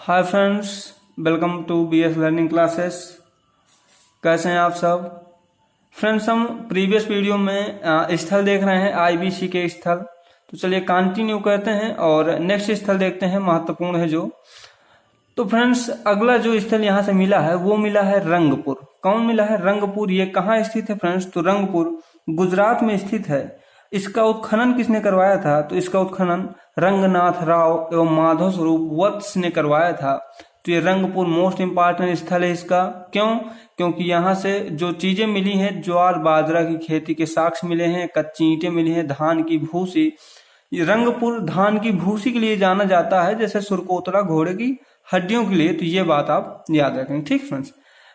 Hi friends, welcome to BS learning classes. कैसे हैं आप सब फ्रेंड्स? हम प्रीवियस वीडियो में स्थल देख रहे हैं, आईबीसी के स्थल। तो चलिए कंटिन्यू करते हैं और नेक्स्ट स्थल देखते हैं, महत्वपूर्ण है जो। तो फ्रेंड्स, अगला जो स्थल यहाँ से मिला है वो मिला है रंगपुर। कौन मिला है? रंगपुर। ये कहाँ स्थित है फ्रेंड्स? तो रंगपुर गुजरात में स्थित है। इसका उत्खनन किसने करवाया था? तो इसका उत्खनन रंगनाथ राव एवं माधव स्वरूप वत्स ने करवाया था। तो ये रंगपुर मोस्ट इंपॉर्टेंट स्थल है इसका। क्यों? क्योंकि यहाँ से जो चीजें मिली हैं, ज्वार बाजरा की खेती के साक्ष्य मिले हैं, कच्ची ईंटें मिली हैं, धान की भूसी। ये रंगपुर धान की भूसी के लिए जाना जाता है, जैसे सुरकोतरा घोड़े की हड्डियों के लिए। तो ये बात आप याद रखेंगे, ठीक फ्रेंड्स।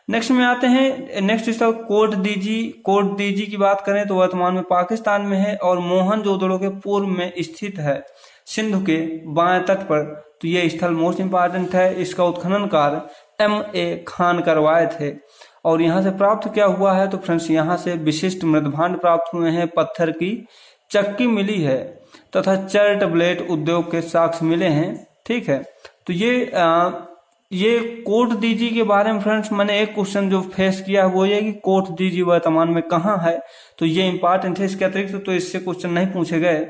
नेक्स्ट में आते हैं, नेक्स्ट स्थल कोटदीजी। कोटदीजी की बात करें तो वर्तमान में पाकिस्तान में है और मोहनजोदड़ो के पूर्व में स्थित है, सिंधु के बाएं तट पर। तो ये स्थल मोस्ट इंपॉर्टेंट है। इसका उत्खनन कार्य M.A. खान करवाए थे। और यहाँ से प्राप्त क्या हुआ है? तो फ्रेंड्स, यहाँ से विशिष्ट मृदभांड प्राप्त हुए हैं, पत्थर की चक्की मिली है तथा चर्ट ब्लेड उद्योग के साक्ष्य मिले हैं, ठीक है। तो ये कोटदीजी के बारे में फ्रेंड्स मैंने एक क्वेश्चन जो फेस किया वो ये कि कोटदीजी वर्तमान में कहाँ है। तो ये इंपॉर्टेंट है। इसके अतिरिक्त तो इससे क्वेश्चन नहीं पूछे गए।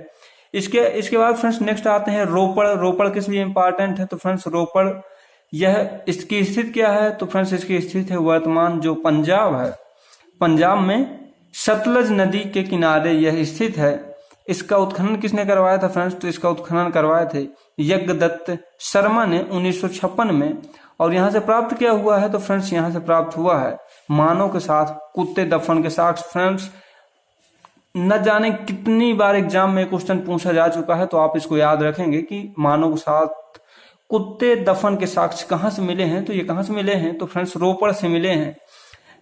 इसके बाद फ्रेंड्स नेक्स्ट आते हैं रोपड़। रोपड़ किस लिए इंपॉर्टेंट है? तो फ्रेंड्स रोपड़, यह इसकी स्थिति क्या है? तो फ्रेंड्स इसकी स्थिति है वर्तमान जो पंजाब है, पंजाब में सतलज नदी के किनारे यह स्थित है। इसका उत्खनन किसने करवाया था फ्रेंड्स? तो इसका उत्खनन करवाए थे यज्ञदत्त शर्मा ने 1956 में। और यहाँ से प्राप्त क्या हुआ है? तो फ्रेंड्स यहाँ से प्राप्त हुआ है मानव के साथ कुत्ते दफन के साक्ष्य। फ्रेंड्स, न जाने कितनी बार एग्जाम में क्वेश्चन पूछा जा चुका है, तो आप इसको याद रखेंगे कि मानव के साथ कुत्ते दफन के साक्ष्य कहाँ से मिले हैं। तो ये कहाँ से मिले हैं? तो फ्रेंड्स रोपड़ से मिले हैं।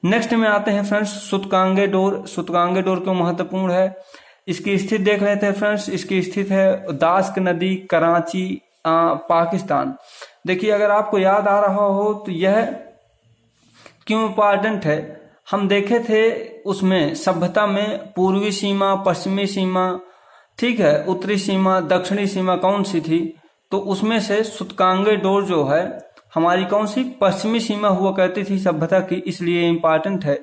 नेक्स्ट में आते हैं फ्रेंड्स सुतकांगे डोर। सुतकांगे डोर क्यों महत्वपूर्ण है? इसकी स्थिति देख लेते हैं फ्रेंड्स। इसकी स्थिति है दास्क नदी, कराची, पाकिस्तान। देखिए, अगर आपको याद आ रहा हो तो यह क्यों इंपॉर्टेंट है, हम देखे थे उसमें सभ्यता में पूर्वी सीमा, पश्चिमी सीमा, ठीक है, उत्तरी सीमा, दक्षिणी सीमा कौन सी थी? तो उसमें से सुतकांगे डोर जो है हमारी कौन सी पश्चिमी सीमा हुआ करती थी सभ्यता की, इसलिए इंपॉर्टेंट है।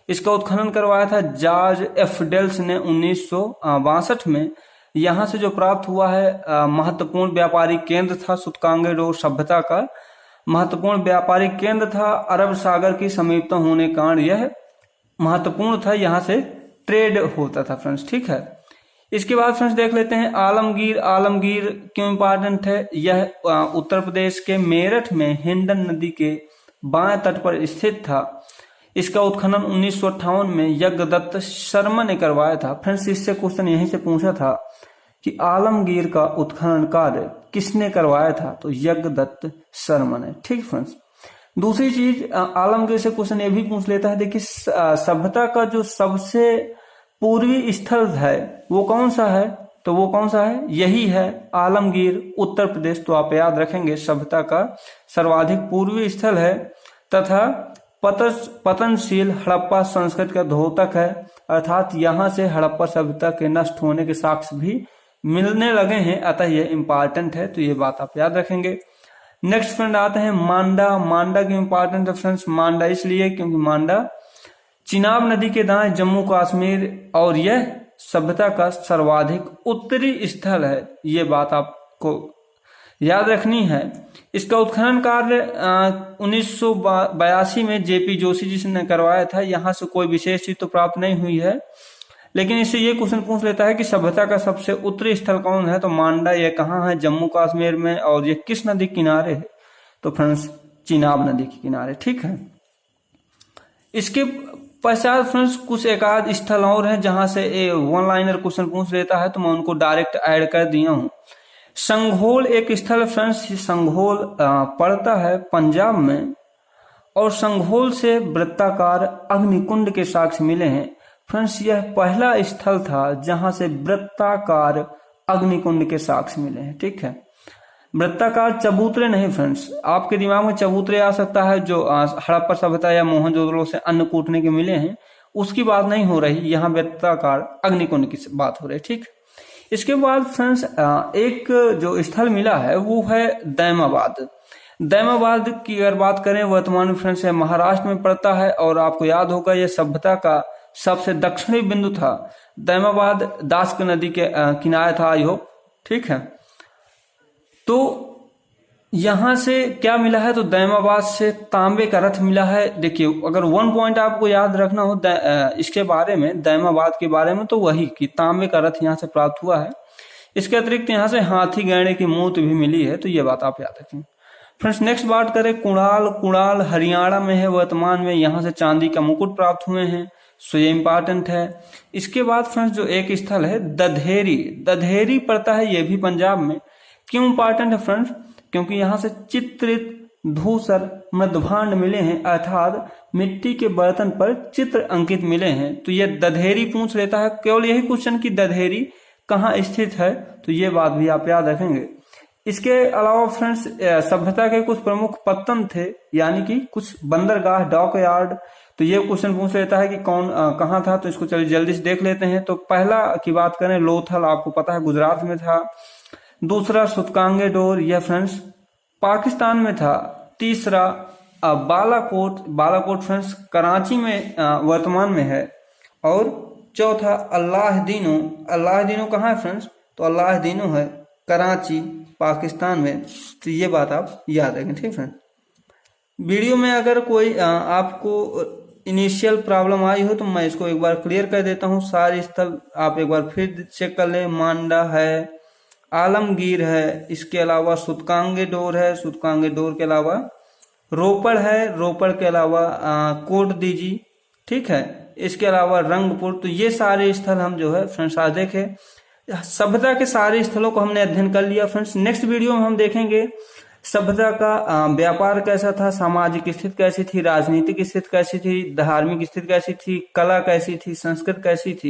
इसका उत्खनन करवाया था जॉर्ज एफ डेल्स ने 1962 में। यहाँ से जो प्राप्त हुआ है महत्वपूर्ण व्यापारिक केंद्र था सुतकांगे डोर सभ्यता का। महत्वपूर्ण व्यापारिक केंद्र था, अरब सागर की समीपता होने के कारण यह महत्वपूर्ण था। यहाँ से ट्रेड होता था फ्रेंड्स, ठीक है। इसके बाद फ्रेंड्स देख लेते हैं आलमगीर। आलमगीर क्यों इंपॉर्टेंट है? यह उत्तर प्रदेश के मेरठ में हिंडन नदी के बाएं तट पर स्थित था। इसका उत्खनन 1958 में यज्ञदत्त शर्मा ने करवाया था। फ्रेंड्स, इससे क्वेश्चन यहीं से पूछा था कि आलमगीर का उत्खनन कार्य किसने करवाया था? तो यज्ञदत्त शर्मा ने, ठीक फ्रेंड्स। दूसरी चीज, आलमगीर से क्वेश्चन ये भी पूछ लेता है, देखिए सभ्यता का जो सबसे पूर्वी स्थल है वो कौन सा है? तो वो कौन सा है? यही है आलमगीर, उत्तर प्रदेश। तो आप याद रखेंगे सभ्यता का सर्वाधिक पूर्वी स्थल है तथा पतनशील हड़प्पा संस्कृति का द्योतक है। अर्थात यहाँ से हड़प्पा सभ्यता के नष्ट होने के साक्ष्य भी मिलने लगे हैं, अतः यह इंपॉर्टेंट है। तो ये बात आप याद रखेंगे। नेक्स्ट फ्रेंड आते हैं मांडा। मांडा की इंपॉर्टेंट है फ्रेंड्स। मांडा इसलिए क्योंकि मांडा चिनाब नदी के दाएं जम्मू कश्मीर और यह सभ्यता का सर्वाधिक उत्तरी स्थल है। ये बात आपको याद रखनी है। इसका उत्खनन कार्य 1982 में जेपी जोशी जी ने करवाया था। यहाँ से कोई विशेष चीज तो प्राप्त नहीं हुई है, लेकिन इससे ये क्वेश्चन पूछ लेता है कि सभ्यता का सबसे उत्तरी स्थल कौन है? तो मांडा ये कहाँ है? जम्मू कश्मीर में। और ये किस नदी के किनारे है? तो फ्रेंड्स चिनाब नदी के किनारे, ठीक है। इसके पश्चात फ्रेंड्स कुछ एक आध स्थल और हैं जहां से वन लाइनर क्वेश्चन पूछ लेता है, तो मैं उनको डायरेक्ट ऐड कर दिया हूं। संघोल एक स्थल फ्रेंड्स, संघोल पड़ता है पंजाब में और संघोल से वृत्ताकार अग्निकुंड के साक्ष्य मिले हैं। फ्रेंड्स, यह पहला स्थल था जहां से वृत्ताकार अग्निकुंड के साक्ष्य मिले हैं, ठीक है। वृत्ताकार चबूतरे नहीं फ्रेंड्स, आपके दिमाग में चबूतरे आ सकता है जो हड़प्पा सभ्यता या मोहनजोदड़ो से अन्न कूटने के मिले हैं, उसकी बात नहीं हो रही। यहाँ वृत्ताकार अग्निकुंड की बात हो रही है, ठीक। इसके बाद फ्रेंड्स एक जो स्थल मिला है वो है दैमाबाद। दैमाबाद की अगर बात करें वर्तमान में फ्रेंड्स महाराष्ट्र में पड़ता है और आपको याद होगा यह सभ्यता का सबसे दक्षिणी बिंदु था। दैमाबाद दास की नदी के किनारे था, आई होप ठीक है। तो यहां से क्या मिला है, तो दैमाबाद से तांबे का रथ मिला है। देखिए अगर वन पॉइंट आपको याद रखना हो इसके बारे में, दैमाबाद के बारे में, तो वही कि तांबे का रथ यहां से प्राप्त हुआ है। इसके अतिरिक्त यहां से हाथी गहने की मूर्ति भी मिली है, तो ये बात आप याद रखें। फ्रेंड्स नेक्स्ट बात करें कुणाल। कुणाल हरियाणा में है वर्तमान में, यहां से चांदी का मुकुट प्राप्त हुए हैं, सो ये इंपॉर्टेंट है। इसके बाद फ्रेंड्स जो एक स्थल है दधेरी, दधेरी पड़ता है ये भी पंजाब में। क्यों इंपॉर्टेंट है फ्रेंड्स, क्योंकि यहां से चित्रित धूसर मृदभांड मिले हैं, अर्थात मिट्टी के बर्तन पर चित्र अंकित मिले हैं। तो ये दधेरी पूछ लेता है केवल यही क्वेश्चन कि दधेरी कहाँ स्थित है, तो ये बात भी आप याद रखेंगे। इसके अलावा फ्रेंड्स सभ्यता के कुछ प्रमुख पत्तन थे, यानी कि कुछ बंदरगाह, डॉक यार्ड, तो ये क्वेश्चन पूछ लेता है कि कौन कहाँ था। तो इसको चलिए जल्दी से देख लेते हैं। तो पहला की बात करें लोथल, आपको पता है गुजरात में था। दूसरा सूतकांगेडोर, यह फ्रेंड्स पाकिस्तान में था। तीसरा बालाकोट, बालाकोट फ्रेंड्स कराची में वर्तमान में है। और चौथा अल्लाहदीनो, अल्लाहदीनो कहाँ है फ्रेंड्स, तो अल्लाहदीनो है कराची पाकिस्तान में। तो ये बात आप याद रखें, ठीक फ्रेंड। वीडियो में अगर कोई आपको इनिशियल प्रॉब्लम आई हो तो मैं इसको एक बार क्लियर कर देता हूँ। सारे स्थल आप एक बार फिर चेक कर लें। मांडा है, आलमगीर है, इसके अलावा सूतकांगेडोर है, सूतकांगेडोर के अलावा रोपड़ है, रोपड़ के अलावा कोट दीजी, ठीक है। इसके अलावा रंगपुर। तो ये सारे स्थल हम जो है फ्रेंड्स आज देखे। सभ्यता के सारे स्थलों को हमने अध्ययन कर लिया फ्रेंड्स। नेक्स्ट वीडियो में हम देखेंगे सभ्यता का व्यापार कैसा था, सामाजिक स्थिति कैसी थी, राजनीतिक स्थिति कैसी थी, धार्मिक स्थिति कैसी थी, कला कैसी थी, संस्कृति कैसी थी।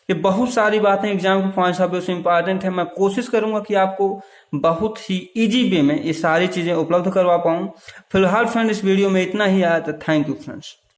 ये बहुत सारी बातें एग्जाम के पॉइंट ऑफ व्यू से इंपॉर्टेंट है। मैं कोशिश करूंगा कि आपको बहुत ही इजी वे में ये सारी चीजें उपलब्ध करवा पाऊं। फिलहाल फ्रेंड इस वीडियो में इतना ही आया, तो थैंक यू फ्रेंड्स।